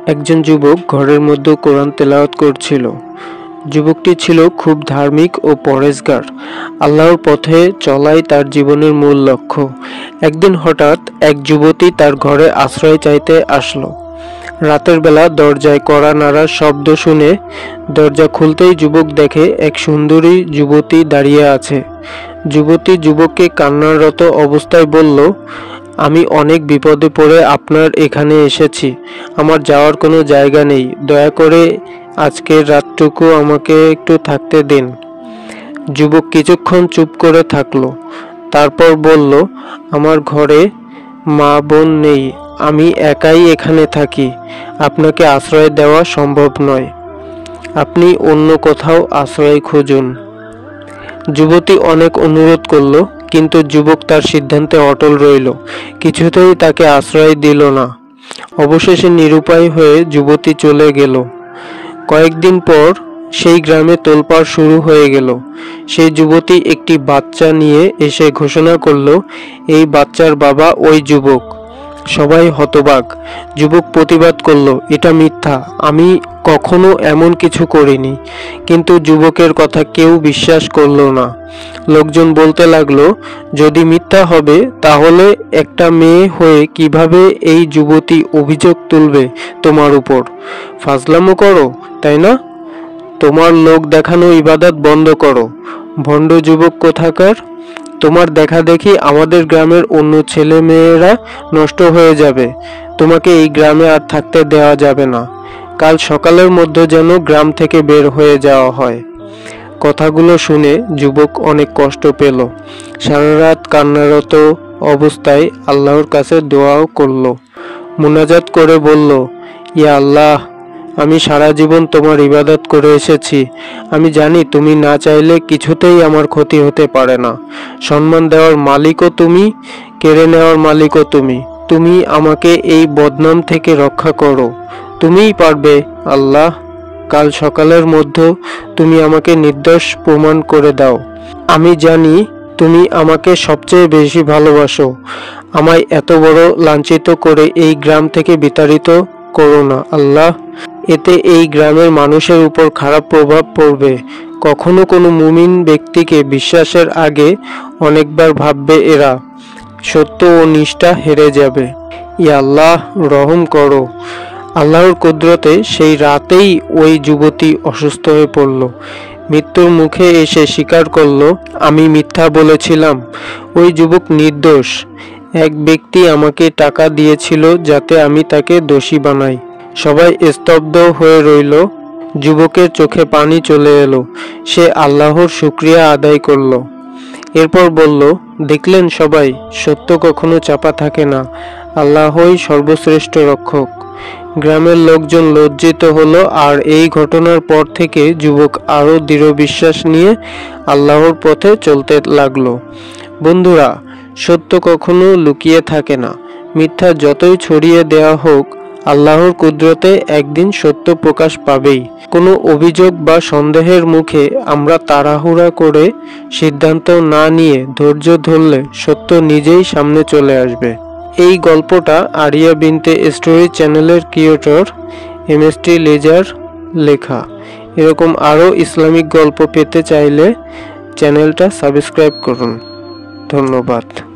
একজন যুবক ঘরের মধ্যে কোরআন তেলাওয়াত করছিল। যুবকটি ছিল খুব ধার্মিক ও পরহেজগার। আল্লাহর পথে চলাই তার জীবনের মূল লক্ষ্য। একদিন হঠাৎ এক যুবতী তার ঘরে আশ্রয় চাইতে আসলো। রাতের বেলা দরজায় কড়া নাড়ার শব্দ শুনে দরজা খুলতেই যুবক দেখে এক সুন্দরী যুবতী দাঁড়িয়ে আছে। যুবতী যুবককে কান্নারত অবস্থায় বলল, আমি অনেক বিপদে পড়ে আপনার এখানে এসেছি। আমার যাওয়ার কোনো জায়গা নেই। দয়া করে আজকের রাতটুকু আমাকে একটু থাকতে দিন। যুবক কিছুক্ষণ চুপ করে থাকলো। তারপর বলল, আমার ঘরে মা বোন নেই। আমি একাই এখানে থাকি। আপনাকে আশ্রয় দেওয়া সম্ভব নয়। আপনি অন্য কোথাও আশ্রয় খুঁজুন। যুবতী অনেক অনুরোধ করল, কিন্তু যুবক তার সিদ্ধান্তে অটল রইল। কিছুতেই তাকে আশ্রয় দিল না। অবশেষে নিরুপায় হয়ে যুবতী চলে গেল। কয়েকদিন পর সেই গ্রামে তোলপাড় শুরু হয়ে গেল। সেই যুবতী একটি বাচ্চা নিয়ে এসে ঘোষণা করল, এই বাচ্চার বাবা ওই যুবক। সবাই হতবাক। যুবক প্রতিবাদ করল, এটা মিথ্যা, আমি কখনো এমন কিছু করিনি। কিন্তু যুবকের কথা কেউ বিশ্বাস করল না। লোকজন বলতে লাগলো, যদি মিথ্যা হবে তাহলে একটা মেয়ে হয়ে কিভাবে এই যুবতী অভিযোগ তুলবে তোমার উপর? ফাজলামো করো, তাই না? তোমার লোক দেখানো ইবাদত বন্ধ করো, ভণ্ড যুবক কোথাকার। তোমার দেখা দেখি আমাদের গ্রামের অন্য ছেলে মেয়েরা নষ্ট হয়ে যাবে। তোমাকে এই গ্রামে আর থাকতে দেওয়া যাবে না। কাল সকালের মধ্যে যেন গ্রাম থেকে বের হয়ে যাওয়া হয়। কথাগুলো শুনে যুবক অনেক কষ্ট পেল। সারা রাত কান্নারত অবস্থায় আল্লাহর কাছে দোয়াও করল। মুনাজাত করে বলল, ইয়া আল্লাহ, আমি সারা জীবন তোমার ইবাদত করে এসেছি। আমি জানি তুমি না চাইলে কিছুতেই আমার ক্ষতি হতে পারে না। সম্মান দেওয়ার মালিকও তুমি, কেড়ে নেওয়ার মালিকও তুমি। তুমি আমাকে এই বদনাম থেকে রক্ষা করো। তুমিই পারবে আল্লাহ। কাল সকালের মধ্যে তুমি আমাকে নির্দোষ প্রমাণ করে দাও। আমি জানি তুমি আমাকে সবচেয়ে বেশি ভালোবাসো। আমায় এত বড় লাঞ্ছিত করে এই গ্রাম থেকে বিতাড়িত করো না আল্লাহ। এতে এই গ্রামের মানুষের উপর খারাপ প্রভাব পড়বে। কখনো কোনো মুমিন ব্যক্তিকে বিশ্বাসের আগে অনেকবার ভাববে এরা। সত্য ও নিষ্ঠা হেরে যাবে। ইয়া আল্লাহ, রহম করো। আল্লাহর কুদরতে সেই রাতেই ওই যুবতী অসুস্থ হয়ে পড়ল। মৃত্যুর মুখে এসে স্বীকার করল, আমি মিথ্যা বলেছিলাম। ওই যুবক নির্দোষ। এক ব্যক্তি আমাকে টাকা দিয়েছিল যাতে আমি তাকে দোষী বানাই। সবাই স্তব্ধ হয়ে রইল। যুবকের চোখে পানি চলে এলো। সে আল্লাহর শুকরিয়া আদায় করল। এরপর বলল, দেখলেন সবাই, সত্য কখনো চাপা থাকে না। আল্লাহই সর্বশ্রেষ্ঠ রক্ষক। গ্রামের লোকজন লজ্জিত হলো। আর এই ঘটনার পর থেকে যুবক আরো দৃঢ় বিশ্বাস নিয়ে আল্লাহর পথে চলতে লাগলো। বন্ধুরা, সত্য কখনো লুকিয়ে থাকে না। মিথ্যা যতই ছড়িয়ে দেওয়া হোক, আল্লাহর কুদরতে একদিন সত্য প্রকাশ পাবেই। কোনো অভিযোগ বা সন্দেহের মুখে আমরা তাড়াহুড়া করে সিদ্ধান্ত না নিয়ে ধৈর্য ধরলে সত্য নিজেই সামনে চলে আসবে। এই গল্পটা আরিয়া বিনতে স্টোরি চ্যানেলের ক্রিয়েটর এমএসটি লেজার লেখা। এরকম আরও ইসলামিক গল্প পেতে চাইলে চ্যানেলটা সাবস্ক্রাইব করুন। ধন্যবাদ।